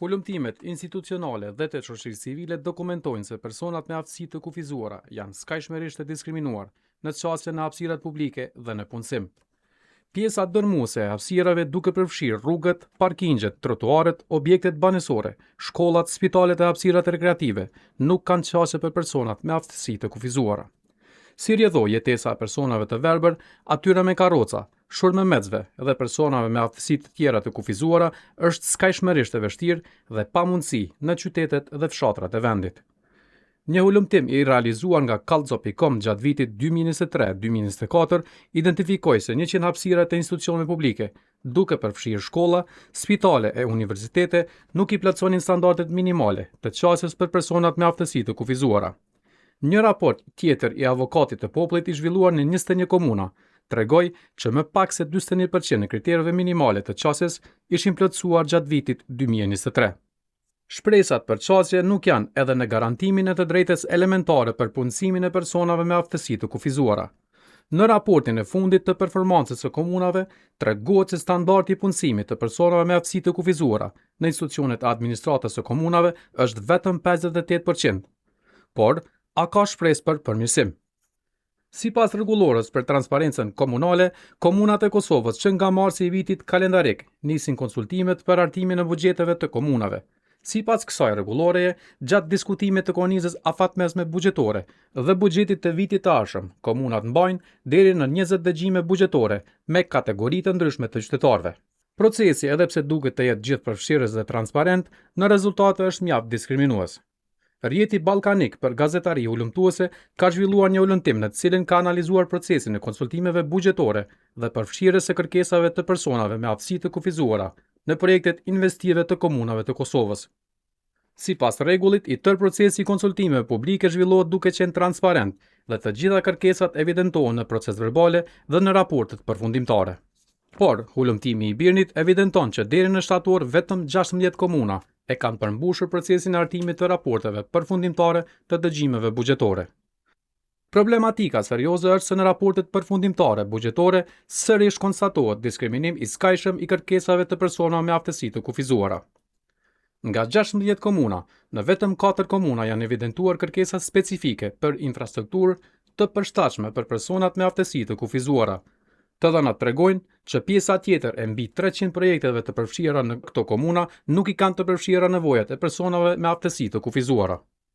Hulumtimet institucionale dhe të shoqërisë civile dokumentojnë se personat me aftësi të kufizuara janë skajshmërisht të diskriminuar në çështje në hapësirat publike dhe në punësim. Pjesa dërmuese e hapësirave duke përfshirë rrugët, parkingjet, trotuarët, objektet banesore, shkollat, spitalet e hapësirat rekreative nuk kanë çështje për personat me aftësi të kufizuara. Si rrjedhoi jetesa e personave të verbër, atyre me karroca, shurmëmecëve dhe personave me aftësi të tjera të kufizuara është skajshmërisht e vështirë dhe pa mundësi në qytetet dhe fshatrat e vendit. Një hulumtim i realizuar nga Kallxo.com gjatë vitit 2023-2024 identifikoi se 100 hapësira të institucioneve publike, duke përfshirë shkolla, spitale e universitete, nuk i plotësonin standardet minimale të çështjes për personat me aftësi të kufizuara. Një raport tjetër i avokatit të popullit i zhvilluar në 21 komuna tregoi që më pak se 41% e kriterëve minimale të çështjes ishin plotësuar gjatë vitit 2023. Shpresat për çështje nuk janë edhe në garantimin e të drejtës elementare për punësimin e personave me aftësi të kufizuara. Në raportin e fundit të performancës së komunave, tregohet se standardi i punësimit të personave me aftësi të kufizuara në institucionet e administratës së komunave është vetëm 58%. Por a ka shpresë për përmirësim? Sipas rregullorës për transparencën komunale, komunat e Kosovës që nga marsi i vitit kalendarik nisin konsultimet për hartimin e buxheteve të komunave. Sipas kësaj rregulloreje, gjatë diskutimit të kornizës afatmesme buxhetore dhe buxhetit të vitit të ardhshëm, komunat mbajnë deri në 20 dëgjime buxhetore me kategori të ndryshme të qytetarëve. Procesi, edhe pse duket të jetë gjithëpërfshirës dhe transparent, në rezultate është mjaft diskriminues. Rjeti Ballkanik për gazetari hulumtuese ka zhvilluar një hulumtim në të cilin ka analizuar procesin e konsultimeve buxhetore dhe përfshirjes së kërkesave të personave me aftësi të kufizuara në projektet investive të komunave të Kosovës. Sipas rregullit, i tërë procesi i konsultimeve publike zhvillohet duke qenë transparent dhe të gjitha kërkesat evidentohen në proces verbale dhe në raportet përfundimtare. Por, hulumtimi i Birnit evidenton që deri në shtator vetëm 16 komuna e kanë përmbushur procesin e hartimit të raporteve përfundimtare të dëgjimeve buxhetore. Problematika serioze është se në raportet përfundimtare buxhetore sërish konstatohet diskriminim i skajshëm i kërkesave të personave me aftësi të kufizuara. Nga 16 komuna, në vetëm 4 komuna janë evidentuar kërkesa specifike për infrastrukturë të përshtatshme për personat me aftësi të kufizuara. Të dhënat tregojnë që pjesa tjetër e mbi 300 projekteve të përfshira në këto komuna nuk i kanë të përfshira nevojat e personave me aftësi të kufizuara.